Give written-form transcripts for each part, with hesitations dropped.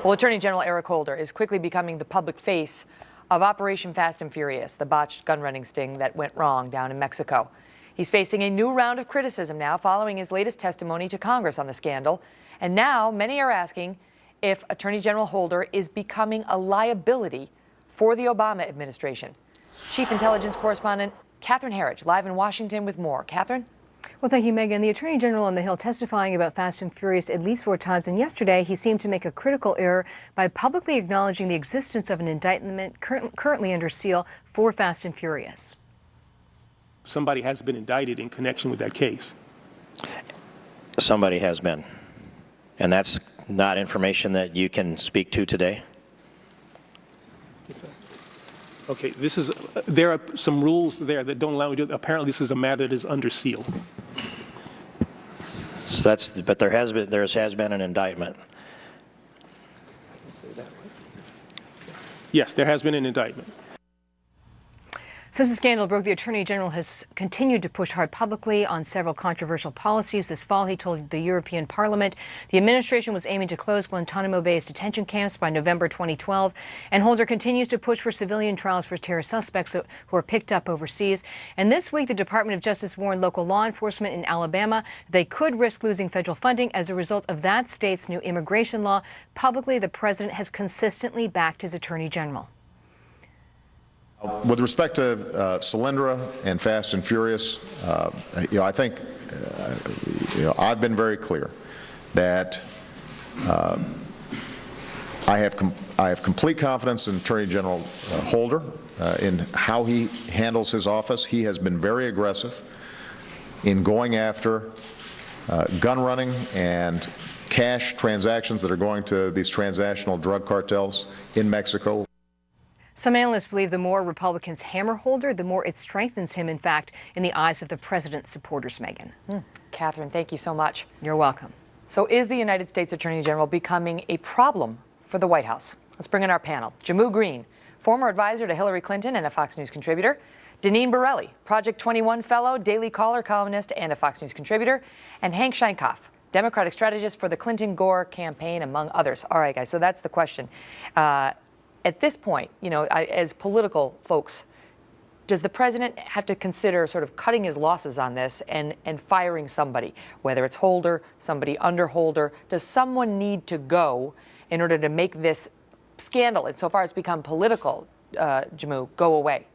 Well, Attorney General Eric Holder is quickly becoming the public face of Operation Fast and Furious, the botched gun-running sting that went wrong down in Mexico. He's facing a new round of criticism now following his latest testimony to Congress on the scandal. And now many are asking if Attorney General Holder is becoming a liability for the Obama administration. Chief Intelligence Correspondent Catherine Herridge, live in Washington with more. Catherine? Well, thank you, Megyn. The Attorney General on the Hill testifying about Fast and Furious at least 4 times, and yesterday he seemed to make a critical error by publicly acknowledging the existence of an indictment currently under seal for Fast and Furious. Somebody has been indicted in connection with that case. Somebody has been. And that's not information that you can speak to today? Okay, there are some rules there that don't allow me to do it. Apparently this is a matter that is under seal. So but there has been an indictment. Yes, there has been an indictment. Since the scandal broke, the Attorney General has continued to push hard publicly on several controversial policies. This fall, he told the European Parliament the administration was aiming to close Guantanamo Bay's detention camps by November 2012. And Holder continues to push for civilian trials for terror suspects who are picked up overseas. And this week, the Department of Justice warned local law enforcement in Alabama they could risk losing federal funding as a result of that state's new immigration law. Publicly, the president has consistently backed his Attorney General. With respect to Solyndra and Fast and Furious, I think I've been very clear that I have complete confidence in Attorney General Holder in how he handles his office. He has been very aggressive in going after gun running and cash transactions that are going to these transnational drug cartels in Mexico. Some analysts believe the more Republicans hammer Holder, the more it strengthens him, in fact, in the eyes of the president's supporters, Megyn. Catherine, thank you so much. You're welcome. So is the United States Attorney General becoming a problem for the White House? Let's bring in our panel. Jehmu Greene, former advisor to Hillary Clinton and a Fox News contributor. Deneen Borelli, Project 21 fellow, Daily Caller columnist, and a Fox News contributor. And Hank Sheinkopf, Democratic strategist for the Clinton-Gore campaign, among others. All right, guys, so that's the question. At this point, as political folks, does the president have to consider sort of cutting his losses on this and firing somebody, whether it's Holder, somebody under Holder? Does someone need to go in order to make this scandal, and so far it's become political, Jehmu, go away?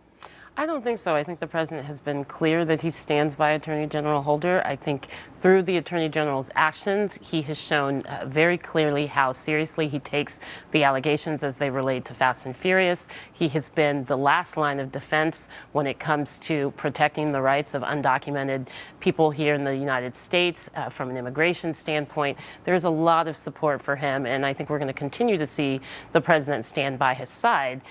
I don't think so. I think the president has been clear that he stands by Attorney General Holder. I think through the Attorney General's actions, he has shown very clearly how seriously he takes the allegations as they relate to Fast and Furious. He has been the last line of defense when it comes to protecting the rights of undocumented people here in the United States from an immigration standpoint. There's a lot of support for him, and I think we're going to continue to see the president stand by his side.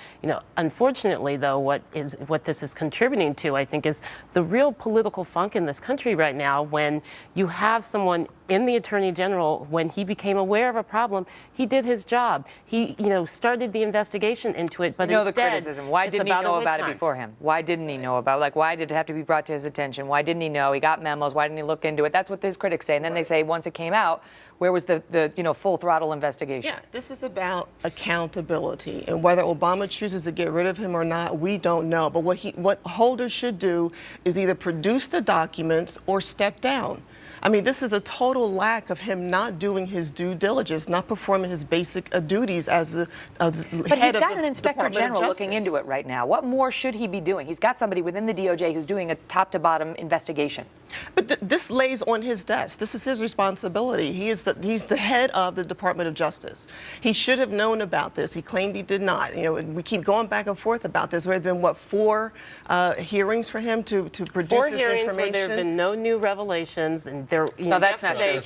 Unfortunately, though, what this is contributing to, I think, is the real political funk in this country right now when you have someone in the Attorney General, when he became aware of a problem, he did his job. He, started the investigation into it, but instead, the criticism. Why didn't he know about it beforehand? Why didn't he know about it? Why did it have to be brought to his attention? Why didn't he know? He got memos. Why didn't he look into it? That's what his critics say. And then they say, once it came out, where was the full throttle investigation? Yeah, this is about accountability, and whether Obama chooses to get rid of him or not, we don't know. But what Holder should do is either produce the documents or step down. I mean, this is a total lack of him not doing his due diligence, not performing his basic duties as the head of the Department of Justice. But he's got an inspector general looking into it right now. What more should he be doing? He's got somebody within the DOJ who's doing a top-to-bottom investigation. But this lays on his desk. This is his responsibility. He's the head of the Department of Justice. He should have known about this. He claimed he did not. We keep going back and forth about this. There have been, 4 hearings for him to produce 4 this information? hearings where there have been no new revelations, and there. No, that's not true.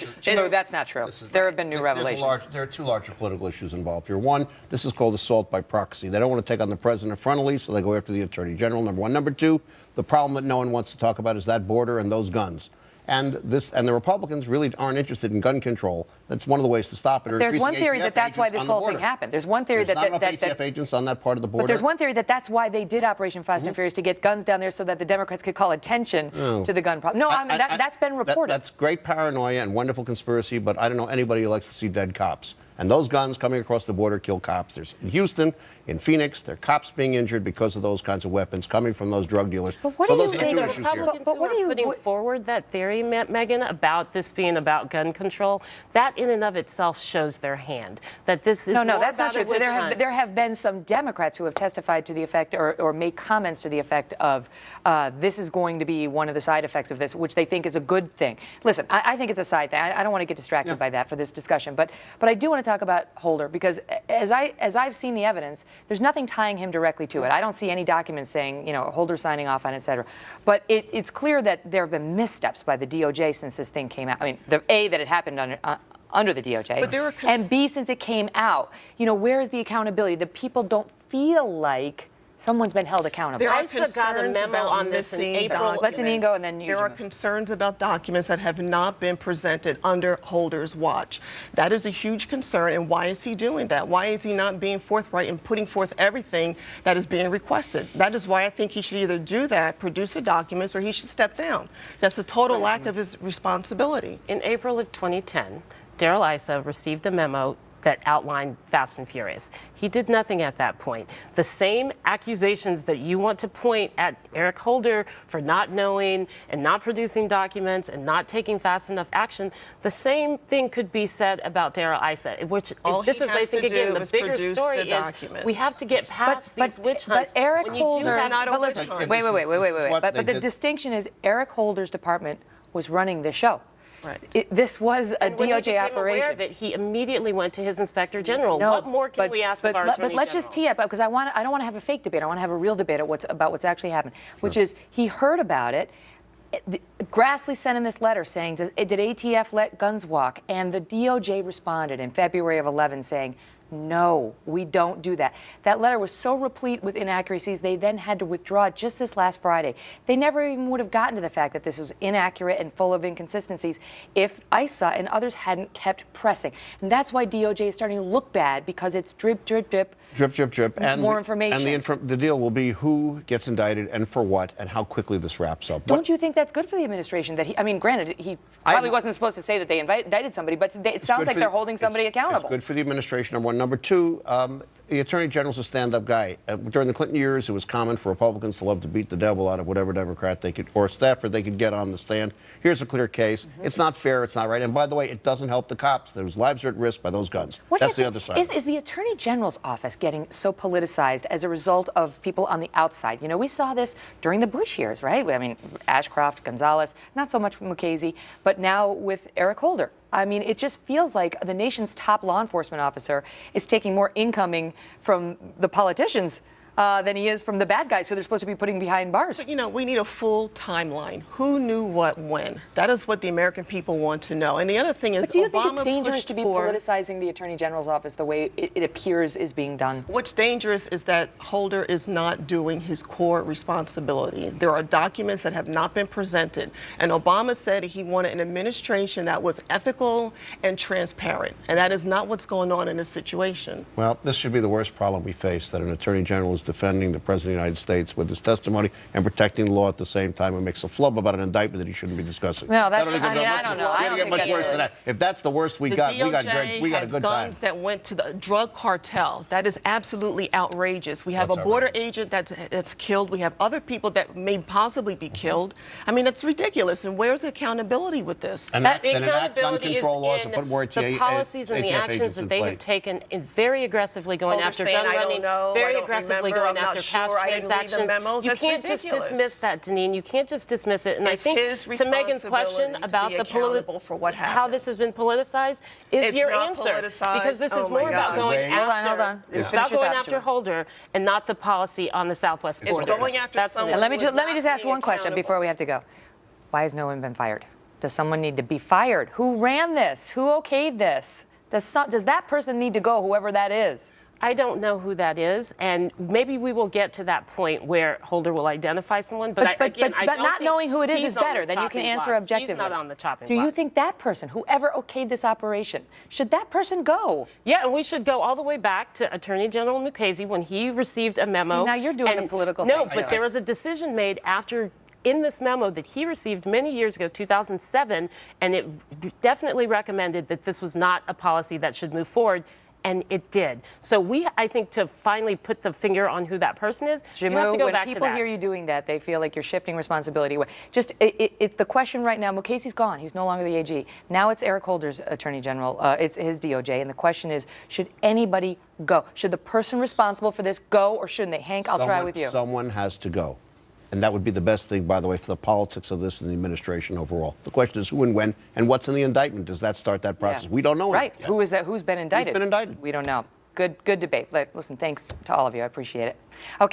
That's not true. There have been new revelations. There are 2 larger political issues involved here. One, this is called assault by proxy. They don't want to take on the president frontally, so they go after the Attorney General, number one. Number 2, the problem that no one wants to talk about is that border and those guns. And the Republicans really aren't interested in gun control. That's one of the ways to stop it. There's one theory that's why this whole thing happened. There's one theory there's not enough ATF agents on that part of the border. But there's one theory that's why they did Operation Fast and Furious, to get guns down there so that the Democrats could call attention to the gun problem. No, that's been reported. That's great paranoia and wonderful conspiracy, but I don't know anybody who likes to see dead cops. And those guns coming across the border kill cops. There's in Houston, in Phoenix, there are cops being injured because of those kinds of weapons coming from those drug dealers. But what So do you those are think two the issues here. Republicans But who what are do you- putting what- forward that theory, Megyn, about this being about gun control, that in and of itself shows their hand. That this is No, more that's not about true. a witch hunt. There have been some Democrats who have testified to the effect or made comments to the effect of this is going to be one of the side effects of this, which they think is a good thing. Listen, I think it's a side thing. I don't want to get distracted by that for this discussion, but I do want to talk about Holder because as I've seen the evidence, there's nothing tying him directly to it. I don't see any documents saying, you know, Holder signing off on it, et cetera. But it's clear that there have been missteps by the DOJ since this thing came out. I mean, that it happened under the DOJ, But there are and B, since it came out, you know, where is the accountability? The people don't feel like someone's been held accountable. There are ISA got a concerns memo about on this in missing April. Let Deneen go and then documents. you, There are Jehmu. concerns about documents that have not been presented under Holder's watch. That is a huge concern, and why is he doing that? Why is he not being forthright and putting forth everything that is being requested? That is why I think he should either do that, produce the documents, or he should step down. That's a total lack of his responsibility. In April of 2010, Darrell Issa received a memo that outlined Fast and Furious. He did nothing at that point. The same accusations that you want to point at Eric Holder for not knowing and not producing documents and not taking fast enough action, the same thing could be said about Darrell Issa, which All this he is, I has think, to again, do the is bigger produce story the is documents. we have to get past these witch hunts. But Eric When you do Holder, have- not a but witch listen, hunt. wait. This is what But they the did. distinction is Eric Holder's department was running the show. Right. This was a And when he DOJ became aware operation. of it, he immediately went to his inspector general. No, What more can but- we ask but of our let- attorney But let's just general? tee up because I don't want to have a fake debate. I want to have a real debate about what's actually happened, which is he heard about it. Grassley sent in this letter saying, did ATF let guns walk? And the DOJ responded in February of 11 saying, no, we don't do that. That letter was so replete with inaccuracies, they then had to withdraw it just this last Friday. They never even would have gotten to the fact that this was inaccurate and full of inconsistencies if ISA and others hadn't kept pressing. And that's why DOJ is starting to look bad because it's drip, drip, drip. Drip, drip, drip. And more information. And the deal will be who gets indicted and for what and how quickly this wraps up. Don't you think that's good for the administration? That granted, he probably wasn't supposed to say that they indicted somebody, but it sounds like they're holding somebody accountable. It's good for the administration, number one. Number two, the Attorney General's a stand-up guy. During the Clinton years, it was common for Republicans to love to beat the devil out of whatever Democrat they could, or Stafford they could get on the stand. Here's a clear case. It's not fair. It's not right. And by the way, it doesn't help the cops. Those lives are at risk by those guns. That's the other side. Is the Attorney General's office getting so politicized as a result of people on the outside? You know, we saw this during the Bush years, right? I mean, Ashcroft, Gonzalez, not so much Mukasey, but now with Eric Holder. I mean, it just feels like the nation's top law enforcement officer is taking more incoming from the politicians than he is from the bad guys who they're supposed to be putting behind bars. But, you know, we need a full timeline. Who knew what when? That is what the American people want to know. And the other thing is, But do you think Obama it's dangerous pushed to be for- politicizing the Attorney General's office the way it appears is being done? What's dangerous is that Holder is not doing his core responsibility. There are documents that have not been presented. And Obama said he wanted an administration that was ethical and transparent. And that is not what's going on in this situation. Well, this should be the worst problem we face, that an Attorney General is defending the President of the United States with his testimony and protecting the law at the same time and makes a flub about an indictment that he shouldn't be discussing. No, that's- That'll get I mean, I much- don't know. I It'll don't get think much that worse than is. that. If that's the worst we The got, DOJ we got a had good guns time. that went to the drug cartel. That is absolutely outrageous. We have That's a border outrageous. agent that's killed. We have other people that may possibly be killed. I mean, it's ridiculous. And where's the accountability with this? And The then enact gun accountability is control laws and in put more the policies and the ATF actions agents that in they place. have taken in very aggressively going They're after saying, gun "I don't running, know, I very don't aggressively remember, going I'm not after sure, cash I didn't read the transactions. memos." You That's can't just ridiculous. dismiss that, Deneen. You can't just dismiss it. And It's I think his to Megan's question responsibility to about be the accountable for what how happened. this has been politicized is It's your not answer. politicized. Because this Oh is my more about gosh. going Hold on, after hold on. Let's it's finish about your going thought, after Jehmu. Holder and not the policy on the southwest It's border. going after That's what it someone is. And let me who just is let me not just ask being one question accountable. before we have to go. Why has no one been fired? Does someone need to be fired? Who ran this? Who okayed this? Does that person need to go, whoever that is? I don't know who that is, and maybe we will get to that point where Holder will identify someone. But, I don't not think knowing who it is he's on better. the Then you can chopping answer block. objectively. He's not on the chopping Do block. you think that person, whoever okayed this operation, should that person go? Yeah, and we should go all the way back to Attorney General Mukasey when he received a memo. See, now you're doing and, a political no, thing, but too. there was a decision made after in this memo that he received many years ago, 2007, and it definitely recommended that this was not a policy that should move forward. And it did. So I think to finally put the finger on who that person is, you have to go when back to people that. hear you doing that, they feel like you're shifting responsibility away. Just, it's the question right now, Mukasey's gone. He's no longer the AG. Now it's Eric Holder's Attorney General. It's his DOJ. And the question is, should anybody go? Should the person responsible for this go, or shouldn't they? Hank, I'll try with you. Someone has to go. And that would be the best thing, by the way, for the politics of this and the administration overall. The question is who and when, and what's in the indictment. Does that start that process? Yeah. We don't know. Right. Yet. Who is that? Who's been indicted? Who's been indicted? We don't know. Good debate. Listen, thanks to all of you. I appreciate it. Okay.